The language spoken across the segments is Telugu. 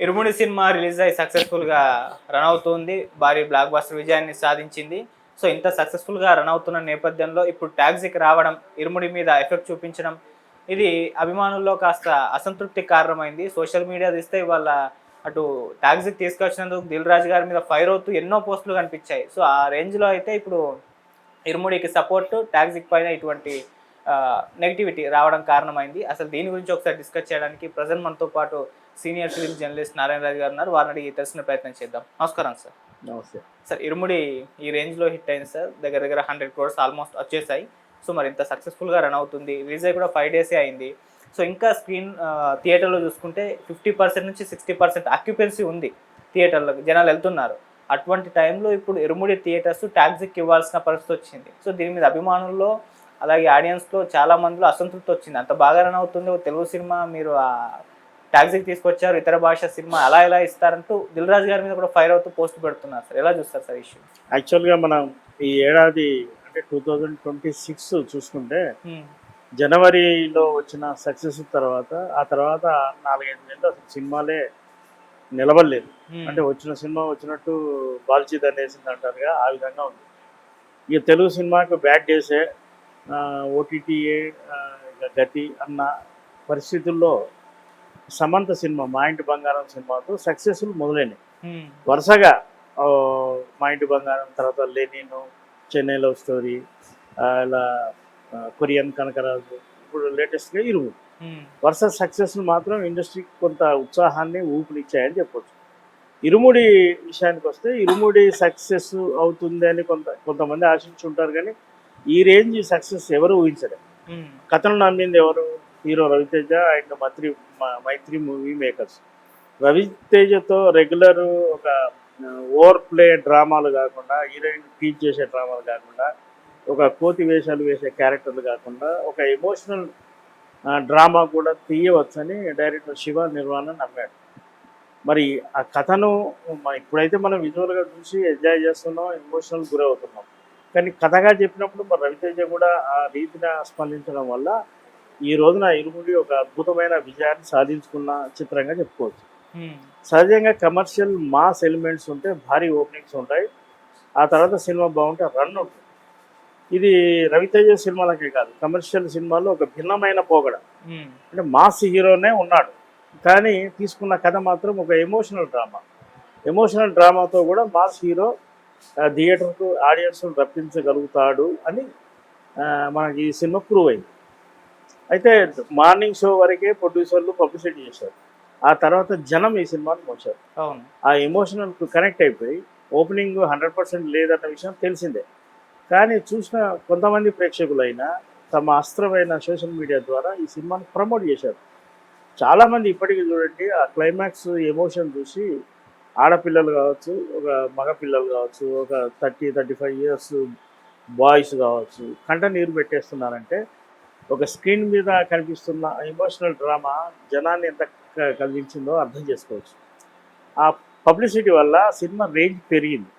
ఇరుముడి సినిమా రిలీజ్ అయ్యి సక్సెస్ఫుల్గా రన్ అవుతుంది. భారీ బ్లాక్ బస్టర్ విజయాన్ని సాధించింది. సో ఇంత సక్సెస్ఫుల్గా రన్ అవుతున్న నేపథ్యంలో ఇప్పుడు ట్యాక్సీకి రావడం, ఇరుముడి మీద ఎఫెక్ట్ చూపించడం, ఇది అభిమానుల్లో కాస్త అసంతృప్తికి కారణమైంది. సోషల్ మీడియా తీస్తే ఇవాళ అటు ట్యాక్సీకి తీసుకొచ్చినందుకు దిల్ రాజు గారి మీద ఫైర్ అవుతూ ఎన్నో పోస్టులు కనిపించాయి. సో ఆ రేంజ్లో అయితే ఇప్పుడు ఇరుముడికి సపోర్ట్, ట్యాక్సీకి పైన ఇటువంటి నెగిటివిటీ రావడం కారణమైంది. అసలు దీని గురించి ఒకసారి డిస్కస్ చేయడానికి ప్రజెంట్ మనతో పాటు సీనియర్ ఫిలిం జర్నలిస్ట్ నారాయణ రాజు గారు ఉన్నారు. వారిని అడిగి తెలిసిన ప్రయత్నం చేద్దాం. నమస్కారం సార్. నమస్తే సార్, ఇరుముడి ఈ రేంజ్లో హిట్ అయింది సార్. దగ్గర దగ్గర 100 crores ఆల్మోస్ట్ వచ్చేసాయి. సో మరి ఇంత సక్సెస్ఫుల్గా రన్ అవుతుంది. రిలీజ్ అయ్యి కూడా 5 days అయింది. సో ఇంకా థియేటర్లో చూసుకుంటే 50% నుంచి 60% ఆక్యుపెన్సీ ఉంది. థియేటర్లో జనాలు వెళ్తున్నారు. అటువంటి టైంలో ఇప్పుడు ఇరుముడి థియేటర్స్ ట్యాక్సీకి ఇవ్వాల్సిన పరిస్థితి వచ్చింది. సో దీని మీద అభిమానుల్లో అలాగే ఆడియన్స్లో చాలా మందిలో అసంతృప్తి వచ్చింది. అంత బాగా రన్ అవుతుంది ఒక తెలుగు సినిమా, మీరు ట్యాక్సీకి తీసుకొచ్చారు, ఇతర భాష సినిమా అలా ఎలా ఇస్తారంటూ దిల్ రాజు గారి మీద కూడా ఫైర్ అవుతూ పోస్ట్ పెడుతున్నారు సార్. ఎలా చూస్తారు సార్ ఇష్యూ? యాక్చువల్గా మనం ఈ ఏడాది అంటే 2026 చూసుకుంటే జనవరిలో వచ్చిన సక్సెస్ తర్వాత ఆ తర్వాత 4-5 నెలలు అసలు సినిమాలే నిలబడలేదు. అంటే వచ్చిన సినిమా వచ్చినట్టు బాల్చిద్ అనేసింది అంటారుగా, ఆ విధంగా ఉంది. ఇక తెలుగు సినిమాకు బ్యాడ్ డేసే, ఓటీటీఏ గతి అన్న పరిస్థితుల్లో సమంత సినిమా మా ఇంటి బంగారం సినిమాతో సక్సెస్ఫుల్ మొదలైనవి. వరుసగా మా ఇంటి బంగారం తర్వాత లెనిను, చెన్నై లవ్ స్టోరీ, ఇలా కొరియన్ కనకరాజు, ఇప్పుడు లేటెస్ట్గా ఇరుముడి వరుస సక్సెస్లు మాత్రం ఇండస్ట్రీకి కొంత ఉత్సాహాన్ని ఊపినిచ్చాయని చెప్పొచ్చు. ఇరుముడి విషయానికి వస్తే ఇరుముడి సక్సెస్ అవుతుంది అని కొంతమంది ఆశించి ఉంటారు, కానీ ఈ రేంజ్ సక్సెస్ ఎవరు ఊహించలేదు. కథను నమ్మింది ఎవరు? Hero Raviteja and Mythri movie makers. రవితేజతో రెగ్యులర్ ఒక ఓవర్ ప్లే డ్రామాలు కాకుండా, హీరోయిన్ టీచ్ చేసే డ్రామాలు కాకుండా, ఒక కోతి వేషాలు వేసే క్యారెక్టర్లు కాకుండా ఒక ఎమోషనల్ డ్రామా కూడా తీయవచ్చని డైరెక్టర్ శివ నిర్వాణ నమ్మాడు. మరి ఆ కథను ఇప్పుడైతే మనం విజువల్గా చూసి ఎంజాయ్ చేస్తున్నాం, ఎమోషనల్ గురవుతున్నాం. కానీ కథగా చెప్పినప్పుడు మరి రవితేజ కూడా ఆ రీతిన స్పందించడం వల్ల ఈ రోజున ఇరుముడి ఒక అద్భుతమైన విజయాన్ని సాధించుకున్న చిత్రంగా చెప్పుకోవచ్చు. సహజంగా కమర్షియల్ మాస్ ఎలిమెంట్స్ ఉంటే భారీ ఓపెనింగ్స్ ఉంటాయి, ఆ తర్వాత సినిమా బాగుంటే రన్ ఉంటుంది. ఇది రవితేజ సినిమాలకే కాదు, కమర్షియల్ సినిమాలో ఒక భిన్నమైన పోగడ. అంటే మాస్ హీరోనే ఉన్నాడు, కానీ తీసుకున్న కథ మాత్రం ఒక ఎమోషనల్ డ్రామాతో కూడా మాస్ హీరో థియేటర్కు ఆడియన్స్ రప్పించగలుగుతాడు అని మనకి ఈ సినిమా ప్రూవ్ అయింది. అయితే మార్నింగ్ షో వరకే ప్రొడ్యూసర్లు పబ్లిసిటీ చేశారు, ఆ తర్వాత జనం ఈ సినిమాని మోసారు. ఆ ఎమోషనల్కు కనెక్ట్ అయిపోయి ఓపెనింగ్ 100% లేదన్న విషయం తెలిసిందే. కానీ చూసిన కొంతమంది ప్రేక్షకులైనా తమ అస్త్రమైన సోషల్ మీడియా ద్వారా ఈ సినిమాని ప్రమోట్ చేశారు. చాలామంది ఇప్పటికీ చూడండి, ఆ క్లైమాక్స్ ఎమోషన్ చూసి ఆడపిల్లలు కావచ్చు, ఒక మగపిల్లలు కావచ్చు, ఒక 30-35 years బాయ్స్ కావచ్చు, కంట నీరు పెట్టేస్తున్నారంటే ఒక స్క్రీన్ మీద కనిపిస్తున్న ఎమోషనల్ డ్రామా జనాన్ని ఎంత కలిగించిందో అర్థం చేసుకోవచ్చు. ఆ పబ్లిసిటీ వల్ల సినిమా రేంజ్ పెరిగింది,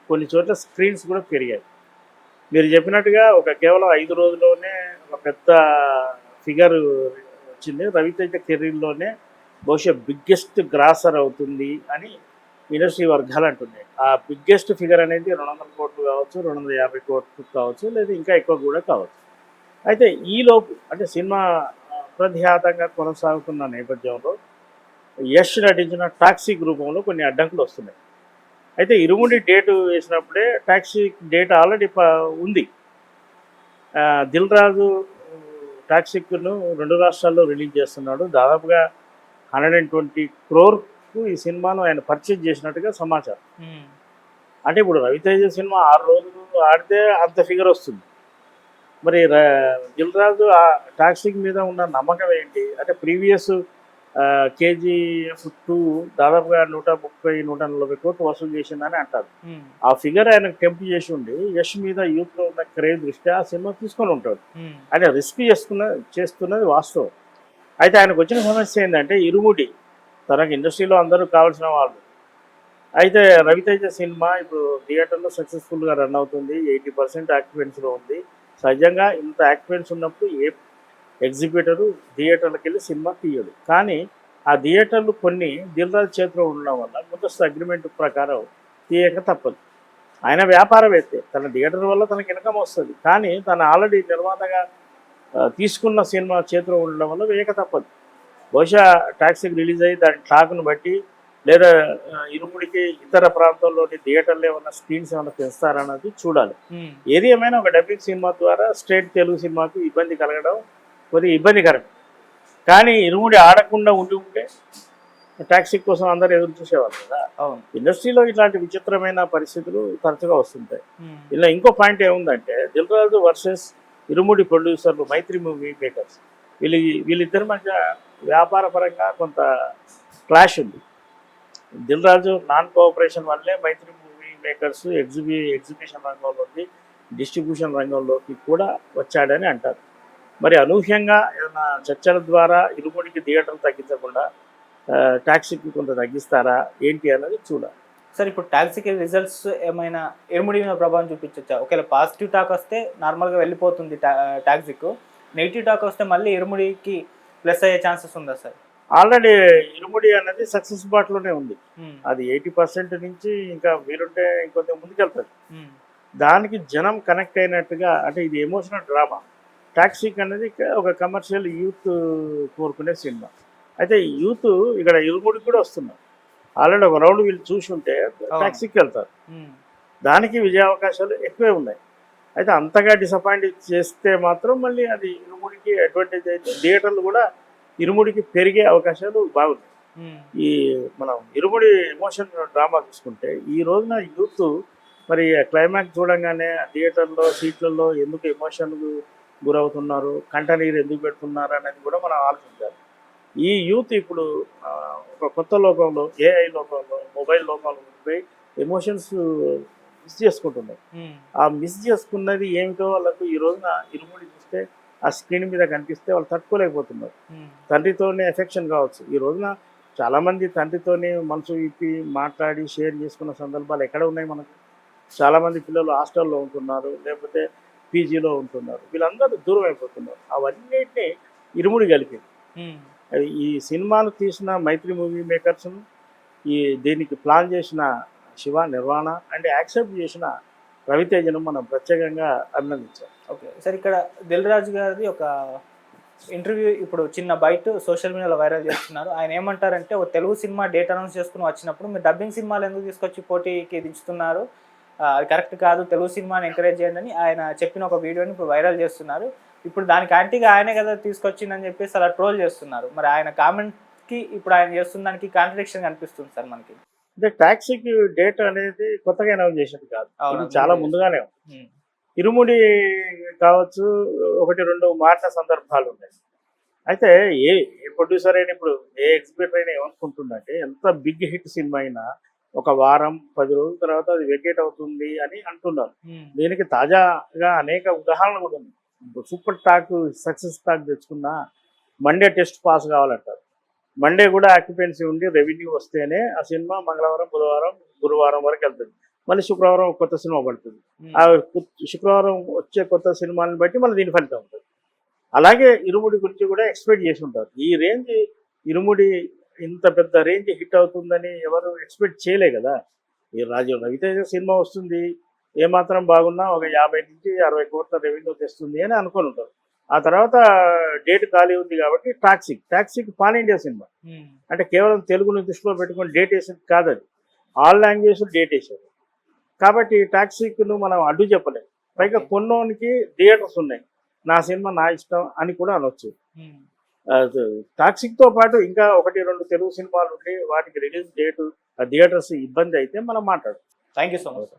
కొన్ని చోట్ల స్క్రీన్స్ కూడా పెరిగాయి. మీరు చెప్పినట్టుగా కేవలం 5 రోజుల్లోనే ఒక పెద్ద ఫిగర్ వచ్చింది. రవితేజ కెరీర్లోనే బహుశా బిగ్గెస్ట్ గ్రాసర్ అవుతుంది అని ఇండస్ట్రీ వర్గాలు అంటున్నాయి. ఆ బిగ్గెస్ట్ ఫిగర్ అనేది 200 కోట్లు కావచ్చు, 250 కోట్లు కావచ్చు, లేదా ఇంకా ఎక్కువ కూడా కావచ్చు. అయితే ఈలోపు అంటే సినిమా ప్రఖ్యాతంగా కొనసాగుతున్న నేపథ్యంలో యష్ నటించిన టాక్సీ రూపంలో కొన్ని అడ్డంకులు వస్తున్నాయి. అయితే ఇరుముడి డేటు వేసినప్పుడే టాక్సీ డేట్ ఆల్రెడీ ఉంది. దిల్ రాజు టాక్సీను 2 రాష్ట్రాల్లో రిలీజ్ చేస్తున్నాడు. దాదాపుగా 120 crore ఈ సినిమాను ఆయన పర్చేజ్ చేసినట్టుగా సమాచారం. అంటే ఇప్పుడు రవితేజ సినిమా 6 రోజులు ఆడితే అంత ఫిగర్ వస్తుంది. మరి దిల్ రాజు ఆ టాక్సీ మీద ఉన్న నమ్మకం ఏంటి అంటే, ప్రీవియస్ KGF 2 దాదాపుగా 130-140 కోట్లు వసూలు చేసిందని అంటారు. ఆ ఫిగర్ ఆయనకు టెంప్ట్ చేసి ఉండి యష్ మీద యూత్లో ఉన్న క్రేజ్ దృష్ట్యా ఆ సినిమా తీసుకొని ఉంటాడు. ఆయన రిస్క్ చేస్తున్నది వాస్తవం. అయితే ఆయనకు వచ్చిన సమస్య ఏంటంటే, ఇరుముడి తనకు ఇండస్ట్రీలో అందరూ కావాల్సిన వాళ్ళు. అయితే రవితేజ సినిమా ఇప్పుడు థియేటర్లో సక్సెస్ఫుల్గా రన్ అవుతుంది, 80% ఆక్యుపెన్సీలో ఉంది. సహజంగా ఇంత ఆక్యుపెన్స్ ఉన్నప్పుడు ఏ ఎగ్జిబిటరు థియేటర్లకు వెళ్ళి సినిమా తీయడు. కానీ ఆ థియేటర్లు కొన్ని దిల్ రాజు చేతిలో ఉండడం వల్ల ముందస్తు అగ్రిమెంట్ ప్రకారం తీయక తప్పదు. ఆయన వ్యాపారవేత్తే, తన థియేటర్ వల్ల తనకి ఇన్కమ్ వస్తుంది, కానీ తను ఆల్రెడీ నిర్మాతగా తీసుకున్న సినిమా చేతిలో ఉండడం వల్ల వేయక తప్పదు. బహుశా టాక్సీకి రిలీజ్ అయ్యి దాని టాక్ను బట్టి లేదా ఇరుముడికి ఇతర ప్రాంతాల్లోని థియేటర్లు ఏమన్నా స్క్రీన్స్ ఏమైనా పెంచుతారన్నది చూడాలి. ఏది ఏమైనా ఒక డబ్బింగ్ సినిమా ద్వారా స్ట్రేట్ తెలుగు సినిమాకు ఇబ్బంది కలగడం కొద్దిగా ఇబ్బందికరం. కానీ ఇరుముడి ఆడకుండా ఉండి ఉంటే టాక్సీ కోసం అందరూ ఎదురు చూసేవాళ్ళు కదా. ఇండస్ట్రీలో ఇట్లాంటి విచిత్రమైన పరిస్థితులు తరచుగా వస్తుంటాయి. ఇలా ఇంకో పాయింట్ ఏముందంటే, దిల్ రాజు వర్సెస్ ఇరుముడి ప్రొడ్యూసర్లు మైత్రి మూవీ మేకర్స్, వీళ్ళిద్దరి మధ్య వ్యాపార పరంగా కొంత క్లాష్ ఉంది. దిల్ రాజు నాన్ కోఆపరేషన్ వల్లే మైత్రి మూవీ మేకర్స్ ఎగ్జిబిషన్ రంగంలోకి, డిస్ట్రిబ్యూషన్ రంగంలోకి కూడా వచ్చాడని అంటారు. మరి అనూహ్యంగా ఏదైనా చర్చల ద్వారా ఇరుముడికి థియేటర్లు తగ్గించకుండా టాక్సీకి కొంత తగ్గిస్తారా ఏంటి అన్నది చూడాలి. సార్, ఇప్పుడు టాక్సీకి రిజల్ట్స్ ఏమైనా ఇరుముడి మీద ప్రభావం చూపించచ్చా? ఒకవేళ పాజిటివ్ టాక్ వస్తే నార్మల్గా వెళ్ళిపోతుంది టాక్సీకు, నెగిటివ్ టాక్ వస్తే మళ్ళీ ఇరుముడికి ప్లస్ అయ్యే ఛాన్సెస్ ఉందా సార్? ఆల్రెడీ ఇరుముడి అనేది సక్సెస్ బాట్లోనే ఉంది. అది 80% నుంచి ఇంకా వీరుంటే ఇంకొంత ముందుకెళ్తారు. దానికి జనం కనెక్ట్ అయినట్టుగా, అంటే ఇది ఎమోషనల్ డ్రామా. టాక్సీక్ అనేది ఒక కమర్షియల్ యూత్ కోరుకునే సినిమా. అయితే యూత్ ఇక్కడ ఇరుముడికి కూడా వస్తున్నారు. ఆల్రెడీ ఒక రౌండ్ వీళ్ళు చూసి ఉంటే టాక్సీకి వెళ్తారు. దానికి విజయ అవకాశాలు ఎక్కువే ఉన్నాయి. అయితే అంతగా డిసప్పాయింట్ చేస్తే మాత్రం మళ్ళీ అది ఇరుముడికి అడ్వాంటేజ్ అయితే థియేటర్లు కూడా ఇరుముడికి పెరిగే అవకాశాలు బాగున్నాయి. ఈ మనం ఇరుముడి ఎమోషన్ డ్రామా చూసుకుంటే ఈ రోజున యూత్ మరి క్లైమాక్స్ చూడంగానే థియేటర్లో సీట్లలో ఎందుకు ఎమోషన్ గురవుతున్నారు, కంటనీరు ఎందుకు పెడుతున్నారు అనేది కూడా మనం ఆలోచించాలి. ఈ యూత్ ఇప్పుడు ఒక కొత్త లోకంలో, ఏఐ లోకంలో, మొబైల్ లోకంలో పోయి ఎమోషన్స్ మిస్ చేసుకుంటున్నారు. ఆ మిస్ చేసుకున్నది ఏమిటో వాళ్ళకు ఈ రోజున ఇరుముడి చూస్తే ఆ స్క్రీన్ మీద కనిపిస్తే వాళ్ళు తట్టుకోలేకపోతున్నారు. తండ్రితోనే ఎఫెక్షన్ కావచ్చు. ఈ రోజున చాలామంది తండ్రితోనే మనసు ఇప్పి మాట్లాడి షేర్ చేసుకున్న సందర్భాలు ఎక్కడ ఉన్నాయి మనకు? చాలామంది పిల్లలు హాస్టల్లో ఉంటున్నారు, లేకపోతే పీజీలో ఉంటున్నారు. వీళ్ళందరూ దూరం అయిపోతున్నారు. అవన్నిటినీ ఇరుముడి కలిపింది. ఈ సినిమాను తీసిన మైత్రి మూవీ మేకర్స్, దీనికి ప్లాన్ చేసిన శివ నిర్వాణ అండ్ యాక్సెప్ట్ చేసిన రవితేజను మనం ప్రత్యేకంగా అభినందించాం. ఓకే సార్, ఇక్కడ దిల్ రాజు గారిది ఒక ఇంటర్వ్యూ ఇప్పుడు చిన్న బయట సోషల్ మీడియాలో వైరల్ చేస్తున్నారు. ఆయన ఏమంటారంటే, ఒక తెలుగు సినిమా డేట్ అనౌన్స్ చేసుకుని వచ్చినప్పుడు మీరు డబ్బింగ్ సినిమాలు ఎందుకు తీసుకొచ్చి పోటీకి దించుతున్నారు, అది కరెక్ట్ కాదు, తెలుగు సినిమాని ఎంకరేజ్ చేయండి అని ఆయన చెప్పిన ఒక వీడియోని ఇప్పుడు వైరల్ చేస్తున్నారు. ఇప్పుడు దానికి యాంటీగా ఆయనే కదా తీసుకొచ్చిందని చెప్పేసి అలా ట్రోల్ చేస్తున్నారు. మరి ఆయన కామెంట్కి ఇప్పుడు ఆయన చేస్తున్న దానికి కాంట్రడిక్షన్ కనిపిస్తుంది సార్ మనకి. అంటే టాక్సీకి డేట్ అనేది కొత్తగా అనౌన్స్ చేసేది కాదు, చాలా ముందుగానే. ఇరుముడి కావచ్చు, 1-2 మారిన సందర్భాలు ఉన్నాయి. అయితే ఏ ప్రొడ్యూసర్ అయినా, ఇప్పుడు ఏ ఎగ్జిబిటర్ అయినా ఏమనుకుంటుందంటే, ఎంత బిగ్ హిట్ సినిమా అయినా ఒక వారం 10 రోజుల తర్వాత అది వెకేట్ అవుతుంది అని అంటున్నారు. దీనికి తాజాగా అనేక ఉదాహరణలు కూడా ఉన్నాయి. సూపర్ టాక్, సక్సెస్ టాక్ తెచ్చుకున్న మండే టెస్ట్ పాస్ కావాలంటారు. మండే కూడా ఆక్యుపెన్సీ ఉండి రెవెన్యూ వస్తేనే ఆ సినిమా మంగళవారం, బుధవారం, గురువారం వరకు వెళ్తుంది. మళ్ళీ శుక్రవారం కొత్త సినిమా పడుతుంది. ఆ శుక్రవారం వచ్చే కొత్త సినిమాని బట్టి మళ్ళీ దీని ఫలితం ఉంటుంది. అలాగే ఇరుముడి గురించి కూడా ఎక్స్పెక్ట్ చేసి ఉంటారు. ఈ రేంజ్ ఇరుముడి ఇంత పెద్ద రేంజ్ హిట్ అవుతుందని ఎవరు ఎక్స్పెక్ట్ చేయలే కదా. ఈ రవితేజ సినిమా వస్తుంది, ఏమాత్రం బాగున్నా ఒక 50 నుంచి 60 కోట్ల రెవెన్యూ తెస్తుంది అని అనుకుని ఉంటారు. ఆ తర్వాత డేట్ ఖాళీ ఉంది కాబట్టి టాక్సీకి పాన్ ఇండియా సినిమా, అంటే కేవలం తెలుగుని దృష్టిలో పెట్టుకుని డేట్ వేసింది కాదు, అది ఆల్ లాంగ్వేజ్ డేట్ వేసారు. కాబట్టి టాక్సీకి మనం అడ్డు చెప్పలేము. పైగా కొన్నోనికి థియేటర్స్ ఉన్నాయి, నా సినిమా నా ఇష్టం అని కూడా అనొచ్చు. టాక్సీతో పాటు ఇంకా 1-2 తెలుగు సినిమాలు ఉండి వాటికి రిలీజ్ డేటు, థియేటర్స్ ఇబ్బంది అయితే మనం మాట్లాడతాం. Thank you so much.